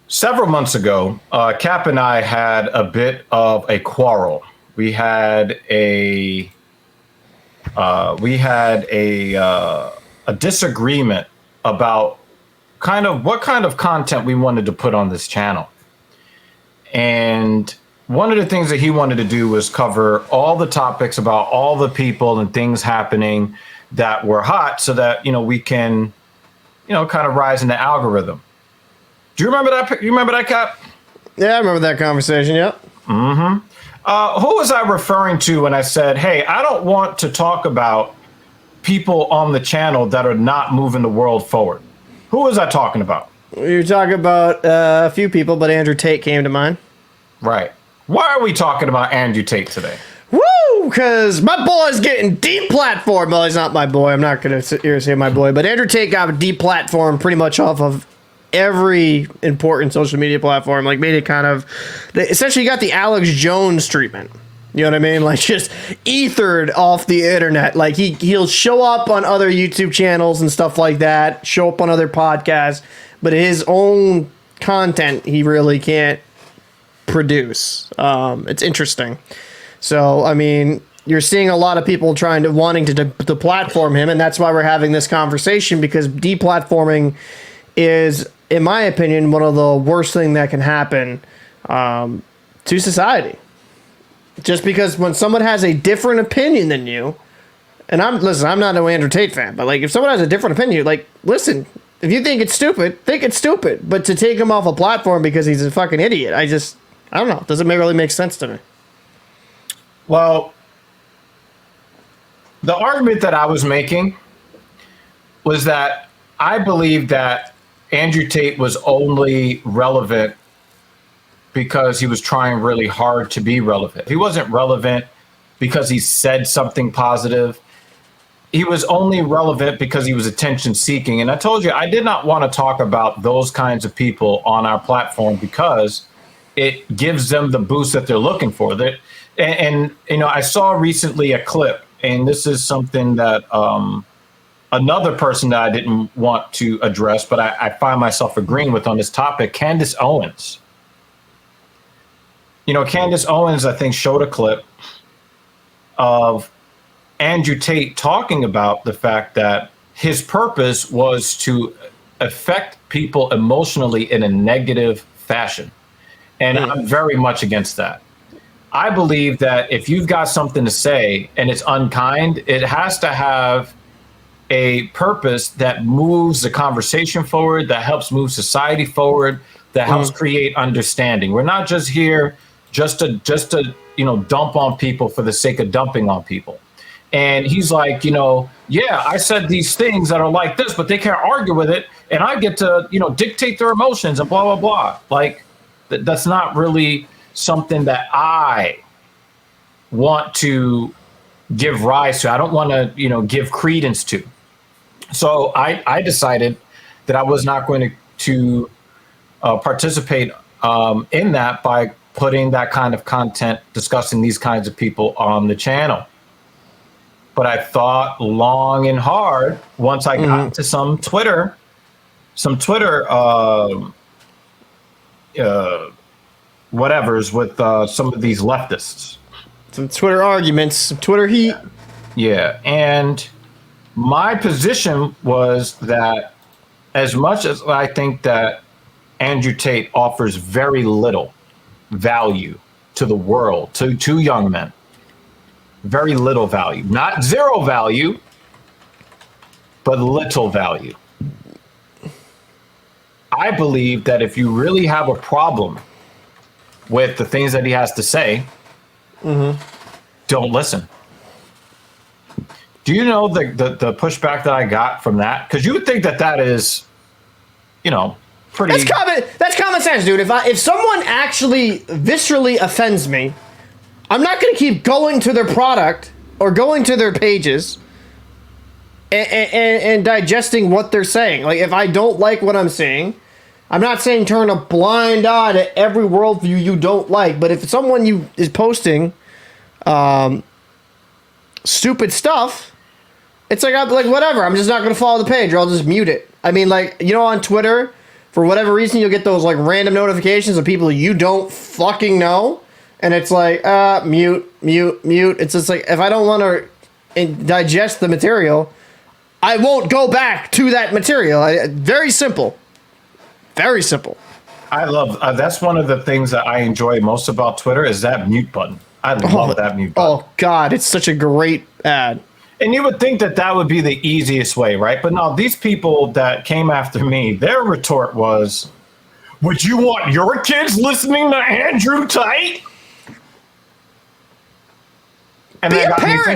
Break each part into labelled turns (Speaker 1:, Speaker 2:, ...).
Speaker 1: Several months ago, Cap and I had a bit of a quarrel. We had a a disagreement about what kind of content we wanted to put on this channel. And one of the things that he wanted to do was cover all the topics about all the people and things happening that were hot, so that we can kind of rise in the algorithm. Do you remember that? You remember that, Cap?
Speaker 2: Yeah, I remember that conversation. Yep.
Speaker 1: Who was I referring to when I said, "Hey, I don't want to talk about people on the channel that are not moving the world forward"? Who was I talking about?
Speaker 2: You're talking about a few people, but Andrew Tate came to mind.
Speaker 1: Right. Why are we talking about Andrew Tate today?
Speaker 2: Woo! Because my boy's getting deplatformed. Well, he's not my boy. I'm not going to sit here and say my boy, but Andrew Tate got deplatformed pretty much off of every important social media platform. Like, made it kind of, essentially got the Alex Jones treatment. You know what I mean? Like, just ethered off the internet. Like, he'll show up on other YouTube channels and stuff like that, show up on other podcasts, but his own content he really can't produce. It's interesting. So, I mean, you're seeing a lot of people wanting to platform him, and that's why we're having this conversation, because deplatforming is, in my opinion, one of the worst thing that can happen to society. Just because when someone has a different opinion than you, and I'm not an Andrew Tate fan, but like, if someone has a different opinion, like, listen, if you think it's stupid, think it's stupid. But to take him off a platform because he's a fucking idiot, I don't know. It doesn't really make sense to me.
Speaker 1: Well, the argument that I was making was that I believe that Andrew Tate was only relevant because he was trying really hard to be relevant. He wasn't relevant because he said something positive. He was only relevant because he was attention seeking. And I told you, I did not want to talk about those kinds of people on our platform because it gives them the boost that they're looking for. And I saw recently a clip, and this is something that another person that I didn't want to address, but I find myself agreeing with on this topic, Candace Owens. Candace Owens, I think, showed a clip of Andrew Tate talking about the fact that his purpose was to affect people emotionally in a negative fashion. And I'm very much against that. I believe that if you've got something to say and it's unkind, it has to have a purpose that moves the conversation forward, that helps move society forward, that helps create understanding. We're not just here just to dump on people for the sake of dumping on people. And he's like, yeah, I said these things that are like this, but they can't argue with it, and I get to dictate their emotions and blah blah blah. Like, that's not really something that I want to give rise to. I don't want to give credence to. So I decided that I was not going to participate in that by putting that kind of content discussing these kinds of people on the channel. But I thought long and hard once I got into some Twitter whatevers with some of these leftists.
Speaker 2: Some Twitter arguments, some Twitter heat.
Speaker 1: Yeah, and my position was that as much as I think that Andrew Tate offers very little value to the world, to young men, very little value, not zero value, but little value. I believe that if you really have a problem with the things that he has to say, don't listen. Do you know the pushback that I got from that? Because you would think that is, pretty.
Speaker 2: That's common sense, dude. If someone actually viscerally offends me, I'm not going to keep going to their product or going to their pages and digesting what they're saying. Like, if I don't like what I'm saying, I'm not saying turn a blind eye to every worldview you don't like, but if someone is posting stupid stuff, it's like whatever. I'm just not going to follow the page, or I'll just mute it. I mean, like, on Twitter, for whatever reason, you'll get those like random notifications of people you don't fucking know. And it's like, mute. It's just like, if I don't want to digest the material, I won't go back to that material. Very simple. Very simple.
Speaker 1: I love, that's one of the things that I enjoy most about Twitter is that mute button. I love that mute button.
Speaker 2: Oh, God, it's such a great ad.
Speaker 1: And you would think that that would be the easiest way, right? But no, these people that came after me, their retort was, would you want your kids listening to Andrew Tate? And
Speaker 2: be
Speaker 1: that got
Speaker 2: parent.
Speaker 1: me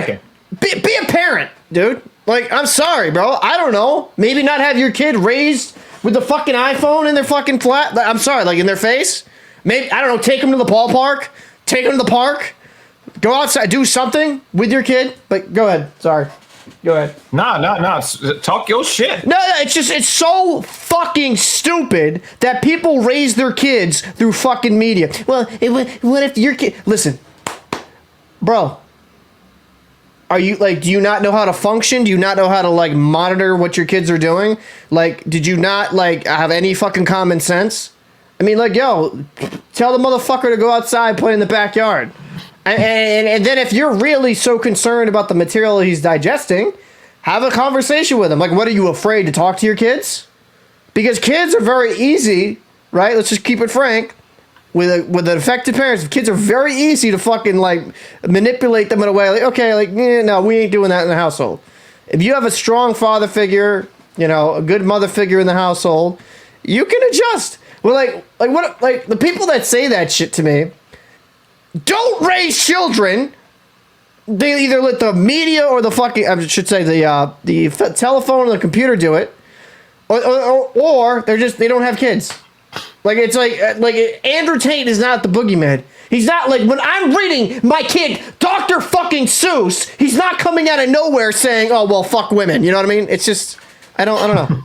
Speaker 1: thinking.
Speaker 2: Be a parent, dude. Like, I'm sorry, bro. I don't know. Maybe not have your kid raised with the fucking iPhone in their fucking flat. I'm sorry, like in their face. Maybe, I don't know, take them to the ballpark. Take them to the park. Go outside, do something with your kid. But go ahead. Sorry. Go ahead.
Speaker 1: No. Talk your shit.
Speaker 2: No, it's so fucking stupid that people raise their kids through fucking media. Well, what if your kid... Listen, bro. Are you, like, do you not know how to function? Do you not know how to, like, monitor what your kids are doing? Like, did you not, like, have any fucking common sense? I mean, like, yo, tell the motherfucker to go outside, play in the backyard. And then if you're really so concerned about the material he's digesting, have a conversation with him. Like, what, are you afraid to talk to your kids? Because kids are very easy, right? Let's just keep it frank. With the affected parents, kids are very easy to fucking, like, manipulate them in a way. Like, okay, like, no, we ain't doing that in the household. If you have a strong father figure, you know, a good mother figure in the household, you can adjust. Well, like the people that say that shit to me, don't raise children. They either let the media or the fucking, I should say the telephone or the computer do it, or they don't have kids. Like, it's like Andrew Tate is not the boogeyman. He's not, like, when I'm reading my kid Dr. fucking Seuss, he's not coming out of nowhere saying, oh, well, fuck women. You know what I mean? It's just, I don't know.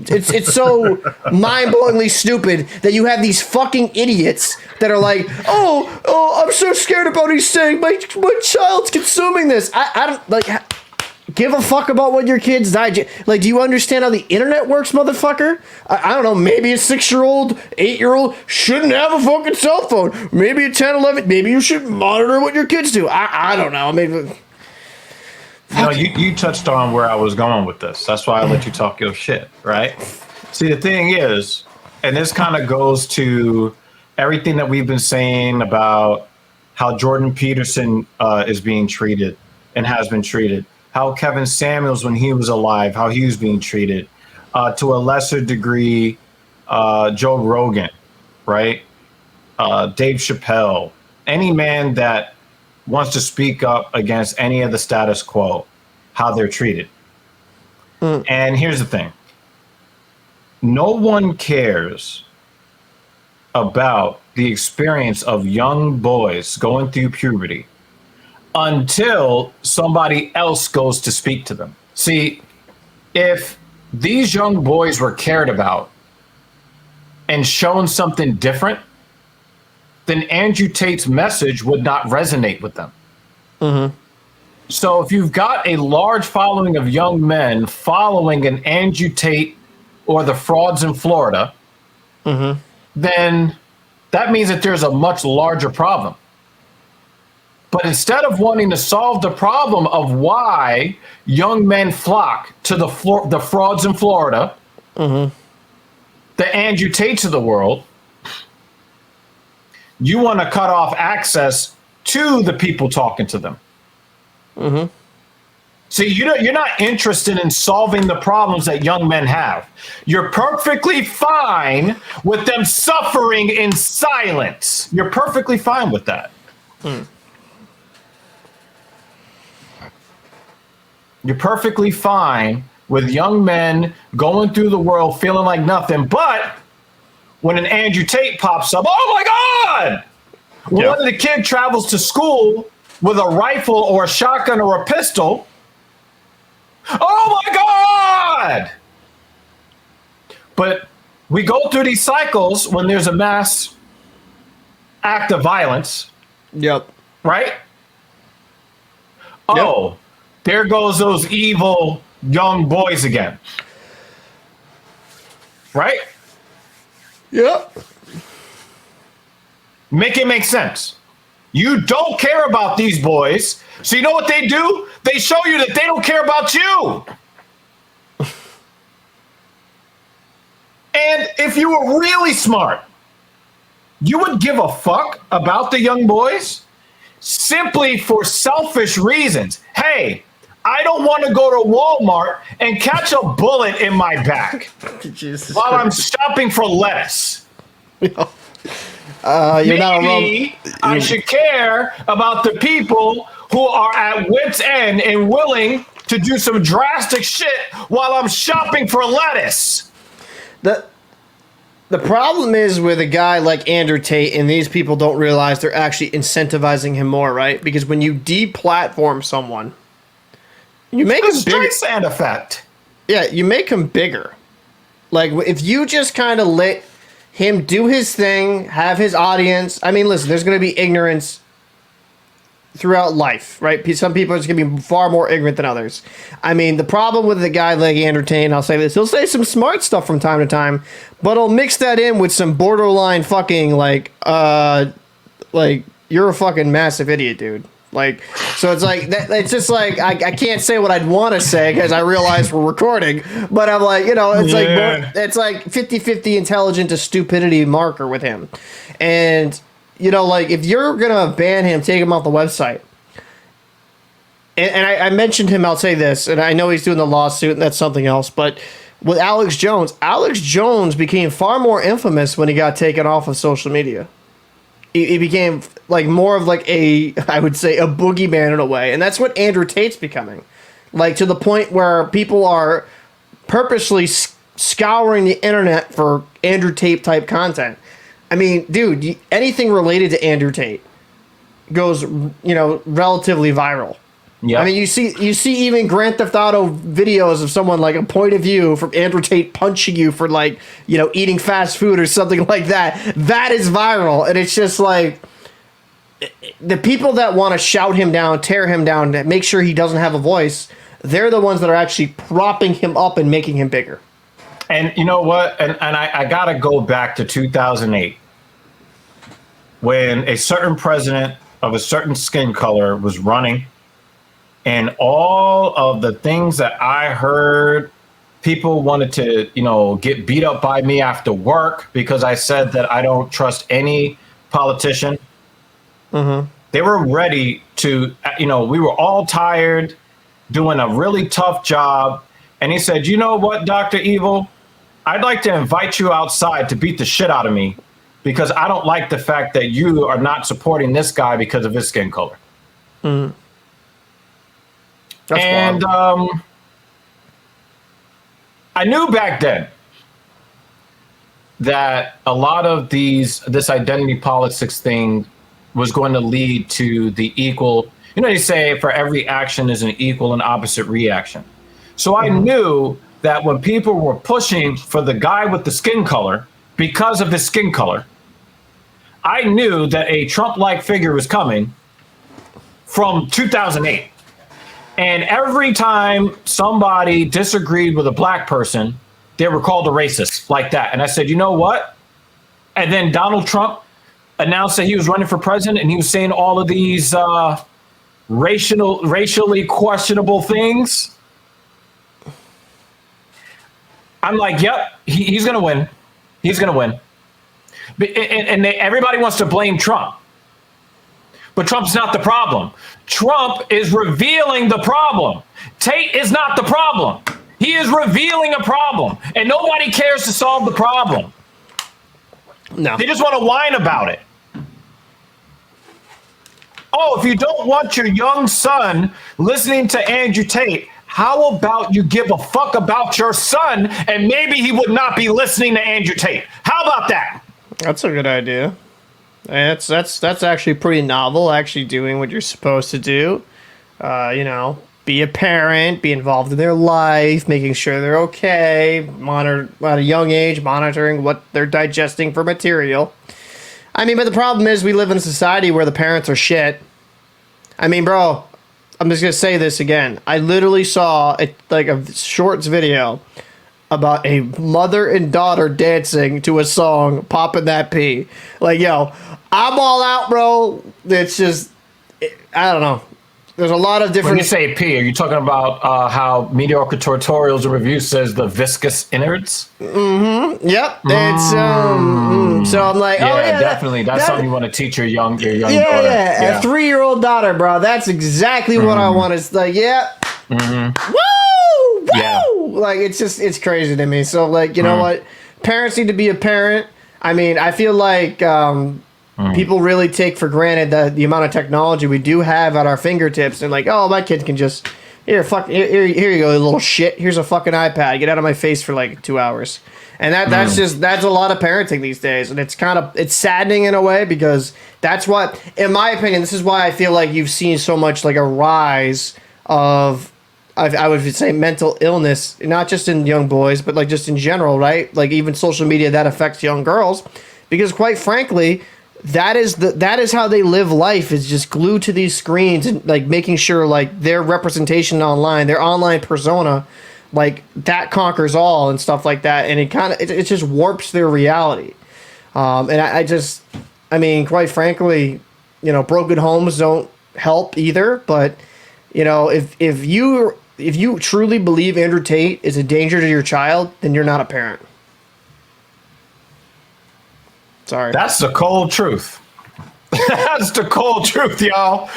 Speaker 2: It's so mind-blowingly stupid that you have these fucking idiots that are like, oh, I'm so scared about what he's saying. My child's consuming this. I don't, like, give a fuck about what your kids digest. Like, do you understand how the internet works, motherfucker? I don't know. Maybe a 6-year-old, 8-year-old shouldn't have a fucking cell phone. Maybe a 10, 11. Maybe you should monitor what your kids do. I don't know. Maybe.
Speaker 1: You know, you touched on where I was going with this. That's why I let you talk your shit, right? See, the thing is, and this kind of goes to everything that we've been saying about how Jordan Peterson is being treated and has been treated, how Kevin Samuels, when he was alive, how he was being treated, to a lesser degree, Joe Rogan, right? Dave Chappelle, any man that wants to speak up against any of the status quo, how they're treated. And here's the thing. No one cares about the experience of young boys going through puberty until somebody else goes to speak to them. See, if these young boys were cared about and shown something different, then Andrew Tate's message would not resonate with them. Mm-hmm. So if you've got a large following of young men following an Andrew Tate or the frauds in Florida, then that means that there's a much larger problem. But instead of wanting to solve the problem of why young men flock to the frauds in Florida, the Andrew Tates of the world, you want to cut off access to the people talking to them. See, you're not interested in solving the problems that young men have. You're perfectly fine with them suffering in silence. You're perfectly fine with that. You're perfectly fine with young men going through the world feeling like nothing, but when an Andrew Tate pops up, oh my God! When the kid travels to school with a rifle or a shotgun or a pistol, oh my God! But we go through these cycles when there's a mass act of violence. Right? Oh, there goes those evil young boys again. Right?
Speaker 2: Yep.
Speaker 1: Make it make sense. You don't care about these boys, so you know what they do? They show you that they don't care about you. And if you were really smart, you would give a fuck about the young boys simply for selfish reasons. Hey, I don't want to go to Walmart and catch a bullet in my back while I'm shopping for lettuce.
Speaker 2: You're not wrong.
Speaker 1: I should care about the people who are at wit's end and willing to do some drastic shit while I'm shopping for lettuce.
Speaker 2: The problem is with a guy like Andrew Tate, and these people don't realize they're actually incentivizing him more, right? Because when you deplatform someone, you make him bigger.
Speaker 1: Streisand effect.
Speaker 2: Yeah, you make him bigger. Like, if you just kind of let him do his thing, have his audience. I mean, listen, there's going to be ignorance throughout life, right? Some people are just going to be far more ignorant than others. I mean, the problem with a guy like Andrew Tate, I'll say this, he'll say some smart stuff from time to time, but he'll mix that in with some borderline fucking, like, you're a fucking massive idiot, dude. Like, so it's like, it's just like, I can't say what I'd want to say because I realize we're recording, but I'm like, it's like 50-50 intelligent to stupidity marker with him. And, like, if you're going to ban him, take him off the website. And I mentioned him, I'll say this, and I know he's doing the lawsuit, and that's something else, but with Alex Jones became far more infamous when he got taken off of social media. He became like more of like I would say a boogeyman in a way. And that's what Andrew Tate's becoming. Like, to the point where people are purposely scouring the internet for Andrew Tate type content. I mean, dude, anything related to Andrew Tate goes, relatively viral. Yeah. I mean, you see even Grand Theft Auto videos of someone, like, a point of view from Andrew Tate punching you for, like, eating fast food or something like that. That is viral. And it's just like, the people that want to shout him down, tear him down, make sure he doesn't have a voice, they're the ones that are actually propping him up and making him bigger.
Speaker 1: And you know what? And I got to go back to 2008 when a certain president of a certain skin color was running. And all of the things that I heard, people wanted to, get beat up by me after work because I said that I don't trust any politician. Mm-hmm. They were ready to, we were all tired, doing a really tough job. And he said, you know what, Dr. Evil, I'd like to invite you outside to beat the shit out of me because I don't like the fact that you are not supporting this guy because of his skin color. Mm-hmm. And I knew back then that a lot of this identity politics thing was going to lead to the equal, they say for every action is an equal and opposite reaction. So I knew that when people were pushing for the guy with the skin color because of his skin color, I knew that a Trump-like figure was coming from 2008. And every time somebody disagreed with a black person, they were called a racist like that. And I said, you know what? And then Donald Trump announced that he was running for president, and he was saying all of these racially questionable things. I'm like, yep, he's going to win. He's going to win. And everybody wants to blame Trump. But Trump's not the problem. Trump is revealing the problem. Tate is not the problem. He is revealing a problem, and nobody cares to solve the problem. No. They just want to whine about it. Oh, if you don't want your young son listening to Andrew Tate, how about you give a fuck about your son, and maybe he would not be listening to Andrew Tate? How about that?
Speaker 2: That's a good idea. That's actually pretty novel, actually doing what you're supposed to do. Be a parent, be involved in their life, making sure they're okay, monitor at a young age, monitoring what they're digesting for material. I mean, but the problem is we live in a society where the parents are shit. I mean, bro, I'm just going to say this again. I literally saw a shorts video about a mother and daughter dancing to a song, popping that P. Like, yo, I'm all out, bro. It's just, I don't know. There's a lot of different.
Speaker 1: When you say P, are you talking about how mediocre tutorials and reviews says the viscous innards?
Speaker 2: Mm-hmm. Yep. It's so I'm like, oh yeah,
Speaker 1: definitely. That's something you want to teach your young daughter.
Speaker 2: Yeah, a 3-year-old daughter, bro. That's exactly what I want. It's like, woo, woo.
Speaker 1: Yeah.
Speaker 2: Like it's crazy to me. So like, you know what? Parents need to be a parent. I mean, I feel like people really take for granted the amount of technology we do have at our fingertips, and like, oh, my kids can just here you go, you little shit. Here's a fucking iPad. Get out of my face for like 2 hours. And that's a lot of parenting these days, and it's saddening in a way, because that's what, in my opinion, this is why I feel like you've seen so much like a rise of I would say mental illness, not just in young boys, but like just in general, right? Like even social media that affects young girls, because quite frankly, that is how they live life, is just glued to these screens and like making sure like their representation online, their online persona, like that conquers all and stuff like that, and it just warps their reality. And I mean, quite frankly, you know, broken homes don't help either. But you know, if you truly believe Andrew Tate is a danger to your child, then you're not a parent. Sorry.
Speaker 1: That's the cold truth. That's the cold truth, y'all.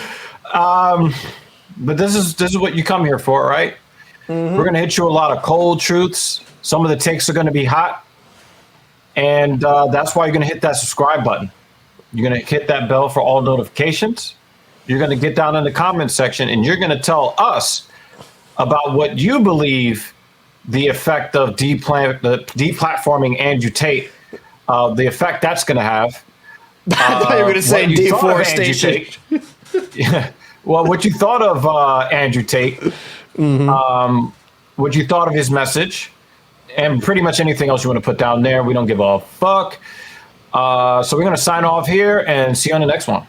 Speaker 1: But this is what you come here for, right? Mm-hmm. We're going to hit you a lot of cold truths. Some of the takes are going to be hot. And that's why you're going to hit that subscribe button. You're going to hit that bell for all notifications. You're going to get down in the comment section, and you're going to tell us about what you believe the effect of deplatforming Andrew Tate, the effect that's going to have.
Speaker 2: I thought you were going to say deforestation.
Speaker 1: Yeah. Well, what you thought of Andrew Tate, what you thought of his message, and pretty much anything else you want to put down there. We don't give a fuck. So we're going to sign off here and see you on the next one.